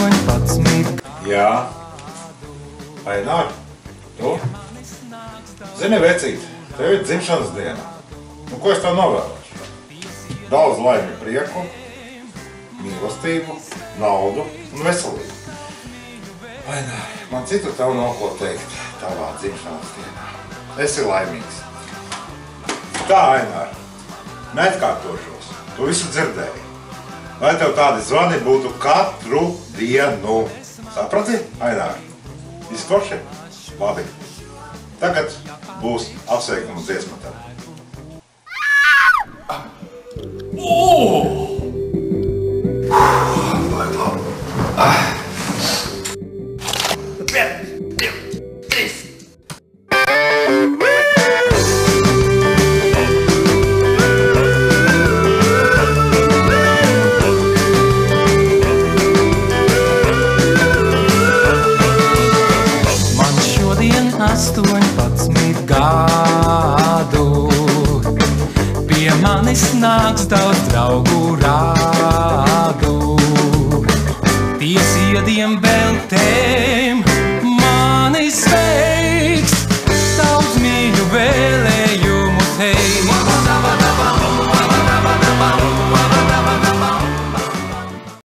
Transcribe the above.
18. Jā. Aināk, tu? Zini, vecīt, tev ir dzimšanas diena. Nu, ko es tev novēlošu? Daudz laimi, prieku, mīlestību, naudu un veselību. Aināk, man citu tev nav ko teikt tavā dzimšanas dienā. Esi laimīgs. Tā, Aināk, neatkārtošos. Tu visu dzirdēji. Lai tev tādi zvani būtu katru dienu. Saprati, Aināk? Izforši? Labi. Tagad būs apsveikuma dziesma tev. Vai labi? 1, 2, 3. Man šodien 18 gadu. Pie manis nāks daudz draugu rādu. Tie ziediem